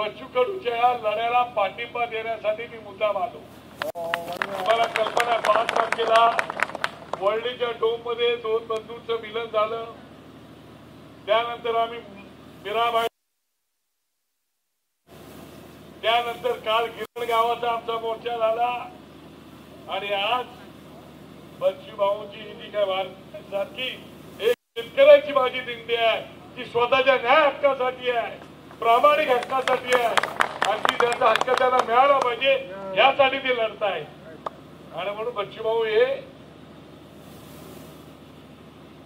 बच्चू कडूच्या या लढ्याला पाठिंबा देण्यासाठी मी मुद्दाम आलो। तुम्हाला कल्पना 5 तारखेला वळणीच्या डोममध्ये 2 बंधूंचं मिलन झालं। त्यानंतर आम्ही मीराबाई, त्यानंतर काल गिरण गावाचा आमचा मोर्चा झाला आणि आज बच्चू भाऊंची जी काय भारतासारखी एक शेतकऱ्याची माझी दिंडी आहे ती स्वतःच्या न्याय हक्कासाठी आहे, प्रामाणिक हक्कासाठी आहे आणि ती त्यांचा हक्क त्यांना मिळाला पाहिजे यासाठी ते लढताय। आणि म्हणून बच्चू भाऊ हे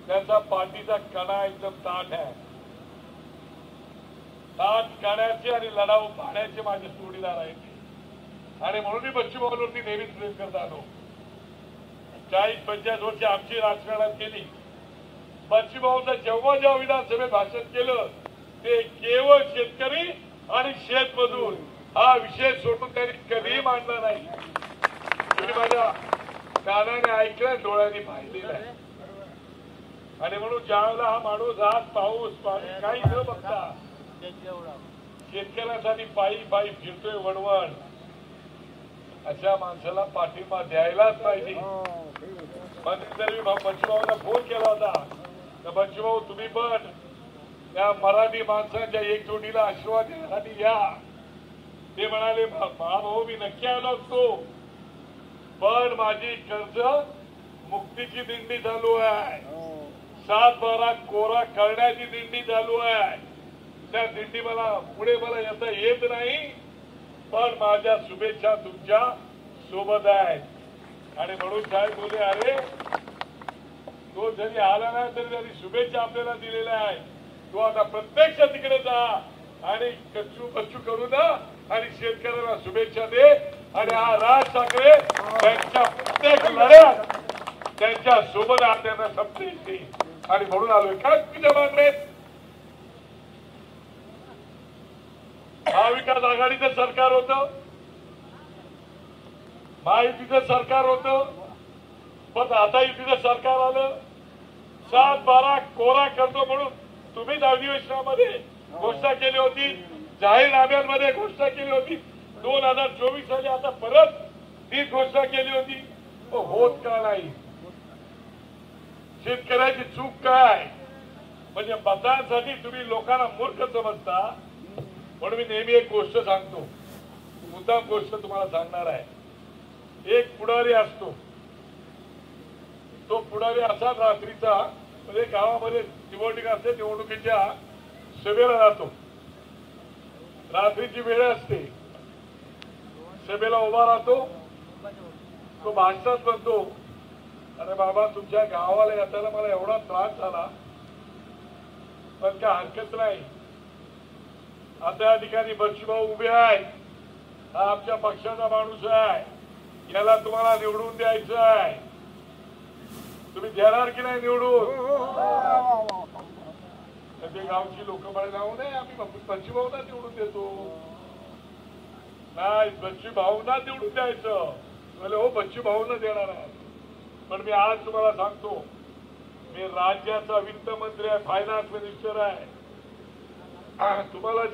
त्यांचा पाठीचा कणा एकदम ताठ आहे। ताठ कण्याचे आणि लढाऊ पाहण्याचे माझे जोडीदार आहेत आणि म्हणून मी बच्चू भाऊवरती नेहमीच प्रेम करत आलो। 40-45 वर्ष आमची राजकारणात केली। बच्चू भाऊचं जेव्हा विधानसभेत भाषण केलं ते केवळ शेतकरी आणि शेतमजूर हा विषय सोडून त्यांनी कधीही मांडला नाही। तुम्ही माझ्या कानाने ऐकलं, डोळ्यांनी पाहिलेलं आहे आणि म्हणून ज्यावेळेला हा माणूस आज पाऊस पाणी काही न बघता शेतकऱ्यासाठी पायी पायी फिरतोय वणवण, अशा माणसाला पाठिंबा द्यायलाच पाहिजे। मंत्री बच्चू भाऊला फोन केला होता तर बच्चू भाऊ तुम्ही पण त्या मराठी माणसांच्या एकजुटीला आशीर्वाद देण्यासाठी या। ते म्हणाले भाऊ मी नक्की आलो असतो पण माझी कर्ज मुक्तीची दिंडी चालू आहे, 7-12 कोरा करण्याची दिंडी चालू आहे। त्या दिंडी पुढे मला येता येत नाही पण माझ्या शुभेच्छा तुमच्या सोबत आहेत। आणि म्हणून साहेब बोलले अरे तो जरी आला नाही तरी त्यांनी शुभेच्छा आपल्याला दिलेल्या आहेत, तो आता प्रत्यक्ष तिकडे जा आणि बच्चू करू ना आणि शेतकऱ्यांना शुभेच्छा दे। आणि हा राज ठाकरे त्यांच्या प्रत्येक लढ्यात त्यांच्या सोबत आपल्याला शब्द येते आणि म्हणून आलोय। काय तुझ्या मागणे महाविकास आघाडीचं सरकार होतं, महायुतीचं सरकार होतं, पण आता युतीचं सरकार आलं। 7-12 कोरा करतो म्हणून तुम्हीच अधिवेशनामध्ये घोषणा केली होती, जाहीरनाम्यांमध्ये घोषणा केली होती, 2024 साली आता परत ती घोषणा केली होती, होत का नाही? शेतकऱ्याची चूक काय? म्हणजे मतांसाठी तुम्ही लोकांना मूर्ख समजता। म्हणून मी नेहमी एक गोष्ट सांगतो, मुद्दाम गोष्ट तुम्हाला सांगणार आहे। एक पुढारी असतो, तो पुढारी असा रात्रीचा म्हणजे गावामध्ये निवडणूक असते, निवडणुकीच्या सभेला जातो, रात्रीची वेळ असते, सभेला उभा राहतो, तो भाषणात म्हणतो अरे बाबा तुमच्या गावाला येताना मला एवढा त्रास झाला पण काय हरकत नाही, आता या ठिकाणी बच्चू भाऊ उभे आहेत, हा आमच्या पक्षाचा माणूस आहे, याला तुम्हाला निवडून द्यायचं आहे, तुम्ही देणार की नाही निवडून? ते गावची लोक म्हणाले जाऊ नये आम्ही बच्चू भाऊना निवडून देतो, नाही बच्चू भाऊना निवडून द्यायचं। बोले हो बच्चू भाऊना देणार आहे, पण मी आज तुम्हाला सांगतो मी राज्याचा वित्त मंत्री आहे, फायनान्स मिनिस्टर आहे। तुम्हाला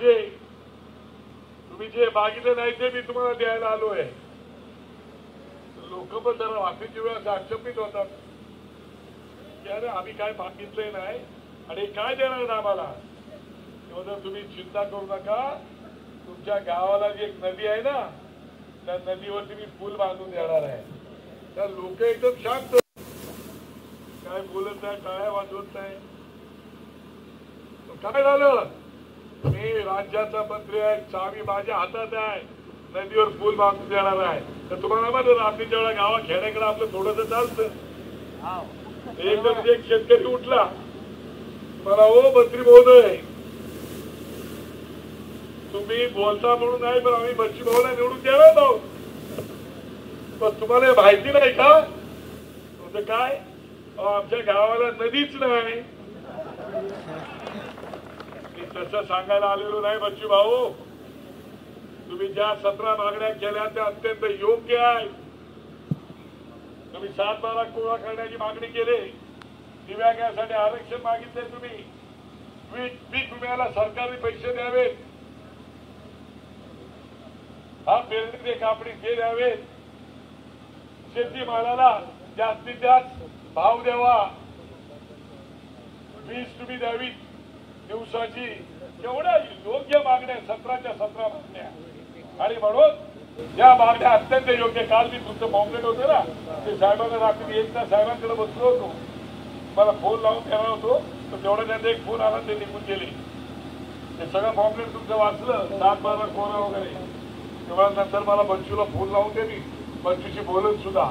तुम्ही जे मागितले नाही ते मी तुम्हाला द्यायला आलोय। लोक पण जरा वापीची वेळ आक्षेपित होतात की अरे आम्ही काय मागितले नाही आणि काय देणार आम्हाला। तुम्ही चिंता करू नका, तुमच्या गावाला जी एक नदी आहे ना त्या नदीवरती मी पूल बांधून देणार आहे। त्या लोक एकदम शांत, काय बोलत नाही, टाळ्या वाजवत नाही। काय झालं? मी राज्याचा मंत्री आहे, चावी माझ्या हातात आहे, नदीवर पूल बांधून देणार आहे। तर तुम्हाला माहिती रात्रीच्या वेळा गावा खेड्याकडे आपलं थोडंसं चालतं, एकदम एक शेतकरी उठला मला ओ मंत्री महोदय तुम्ही बोलता म्हणून नाही पण आम्ही बच्चू भाऊला निवडून देणार आहोत, पण तुम्हाला माहिती नाही का? तुमचं काय आमच्या गावाला नदीच नाही। मी तसं सांगायला आलेलो नाही बच्चू भाऊ, तुम्ही ज्या 17 मागण्या केल्या त्या अत्यंत योग्य आहेत। तुम्ही 7-12 कोरा करण्याची मागणी केली, दिव्या गॅससाठी आरक्षण मागितले, तुम्ही पीक विम्याला सरकारने पैसे द्यावेत, हा पेरणीचे कापणी ते द्यावे, शेतीमालाला जास्तीत जास्त भाव द्यावा, वीज तुम्ही द्यावी दिवसाची, एवढ्या योग्य मागण्या 17च्या 17 मागण्या. आणि म्हणून या मागण्या अत्यंत योग्य. काल मी तुमचं पॉम्पलेट होतं ना, ते साहेबांना रात्री 1 तास साहेबांकडे बसलो होतो, मला फोन लावून देणार होतो, तर तेवढं त्यांचा एक फोन आला, ते निघून गेले. ते सगळं पॉम्पलेट तुमचं वाचलं, 7-12 कोरा वगैरे. तेव्हा नंतर मला बंचूला फोन लावून दिली, बंचूशी बोलत सुद्धा.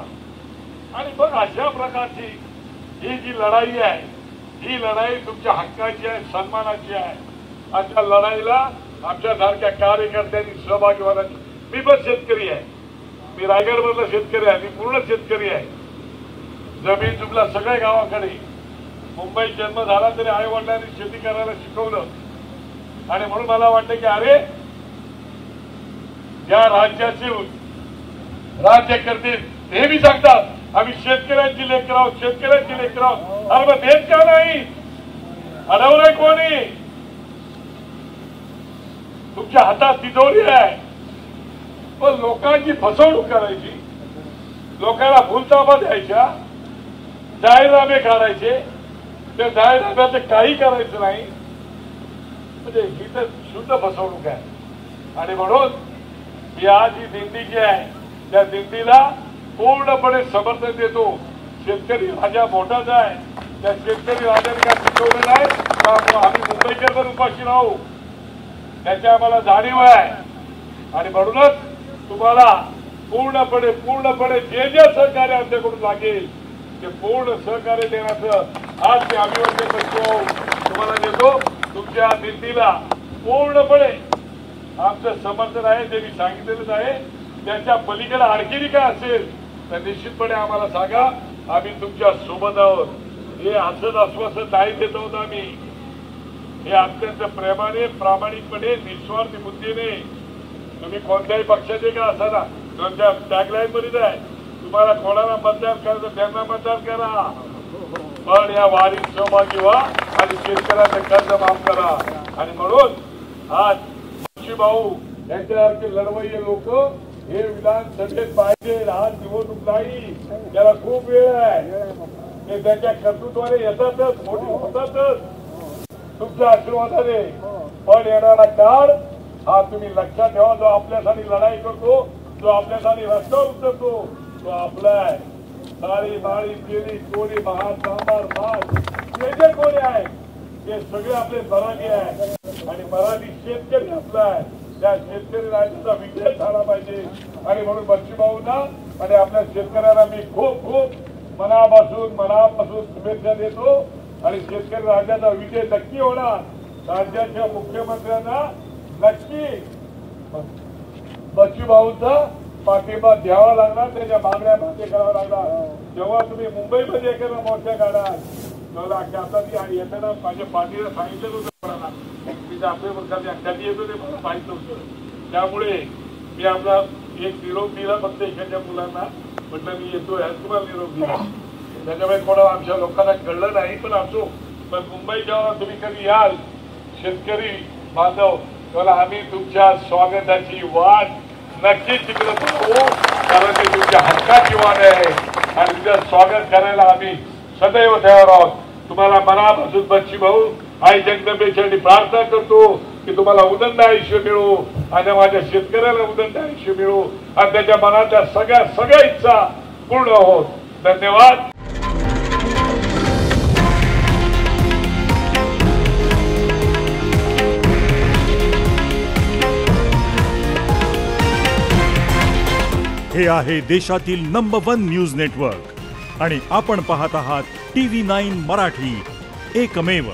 आणि मग अशा प्रकारची ही जी लढाई आहे, ही लढाई तुमच्या हक्काची आहे, सन्मानाची आहे. आणि त्या लढाईला आमच्यासारख्या कार्यकर्त्यांनी सहभागी व्हायला. मी पण शेतकरी आहे, मी रायगडमधला शेतकरी आहे, मी पूर्ण शेतकरी आहे. जमीन जुमला सगळ्या गावाकडे. मुंबईत जन्म झाला तरी आई वडिलांनी शेती करायला शिकवलं. आणि म्हणून मला वाटतं की अरे या राज्याचे राज्य करतील हे मी सांगतात आम्ही शेतकऱ्यांची लेकर आहोत, शेतकऱ्यांची लेकर आहोत. अरे मग देत का नाही? अडवलंय कोणी? तुमच्या हातात तिजोरी आहे, पण लोकांची फसवणूक करायची, लोकांना भूलताबा द्यायच्या, जाहीरनामे काढायचे, त्या जाहीरनाम्याचं काही करायचं नाही, म्हणजे ही तर शुद्ध फसवणूक आहे. आणि म्हणून मी आज ही दिंडी जी आहे त्या दिंडीला पूर्णपणे समर्थन देतो. शेतकरी राजा मोठाच आहे, त्या शेतकरी राजाने काय शिकवलं नाही तर आम्ही मुंबईकर पण उपाशी राहू, त्याची आम्हाला जाणीव आहे. आणि म्हणूनच तुम्हाला पूर्णपणे जे सहकार्य आमच्याकडून लागेल ते पूर्ण सहकार्य देण्याचं आज मी अभिवादन करतो, तुम्हाला देतो. तुमच्या दिंडीला पूर्णपणे आमचं समर्थन आहे, ते मी सांगितलेलंच आहे. त्याच्या पलीकडे आणखी काय असेल तर निश्चितपणे आम्हाला सांगा, आम्ही तुमच्या सोबत आहोत. हे असंच आश्वासन नाही देत आहोत आम्ही, हे अत्यंत प्रेमाने, प्रामाणिकपणे, निस्वार्थी बुद्धीने. तुम्ही कोणत्याही पक्षाचे का असाना, तुमच्या टॅगलाईन मध्येच आहे, तुम्हाला कोणाला मतदान करायचं त्यांना मतदान करा, पण या वारीत सहभागी व्हा आणि शेतकऱ्याचं कर्ज माफ करा. आणि म्हणून आज भाऊ यांच्यासारखे लढवय्ये लोक हे विधानसभेत पाहिजे. आज निवडणूक नाही, त्याला खूप वेळ आहे. ते त्यांच्या कर्तृत्वाने येतातच, मोठी होतातच तुमच्या आशीर्वादाने. पण येणारा काळ हा तुम्ही लक्षात ठेवा, जो आपल्यासाठी लढाई करतो, जो आपल्यासाठी रस्त्यावर उतरतो, तो आपला आहे. साडी बाळी केली कोणी महार सांबार भात जे जे कोणी आहे ते सगळे आपले मराठी आहे. आणि मराठी शेतकरी आपला आहे, त्या शेतकरी राजाचा विजय झाला पाहिजे. आणि म्हणून बच्चूभाऊंना आणि आपल्या शेतकऱ्यांना मी खूप खूप मनापासून शुभेच्छा देतो. आणि शेतकरी राज्याचा विजय नक्की होणार. राज्याच्या मुख्यमंत्र्यांना नक्की बच्चूभाऊंचा पाठिंबा द्यावा लागणार, त्याच्या मागण्या मागे करावा लागणार. जेव्हा तुम्ही मुंबईमध्ये एखादा मोर्चा काढाल तेव्हा आता ती आणि येताना माझ्या पार्टीला सांगितलं होतं मला, मी आपल्या प्रकारच्या कधी येतो ते मला माहित होतं. त्यामुळे मी आपला एक निरोप दिला फक्त एखाद्या मुलांना, म्हटलं मी येतो ह्याच तुम्हाला निरोप दिला. त्याच्यामुळे कोणा आमच्या लोकांना कळलं नाही, पण असो. पण मुंबई जेव्हा तुम्ही कधी याल शेतकरी बांधव, तेव्हा आम्ही तुमच्या स्वागताची वाट नक्कीच तिकडे बघू, कारण ते तुमच्या हक्काची वाट आहे. आणि तुझं स्वागत करायला आम्ही सदैव तयार आहोत. तुम्हाला मनापासून बच्चूभाऊ आई जगदंबेसाठी प्रार्थना करतो की तुम्हाला उदंड आयुष्य मिळो आणि माझ्या शेतकऱ्याला उदंड आयुष्य मिळो आणि त्याच्या मनातल्या सगळ्या इच्छा पूर्ण होत. धन्यवाद. हे आहे देशातील नंबर 1 न्यूज नेटवर्क आणि आपण पाहत आहात TV9 मराठी, एकमेव.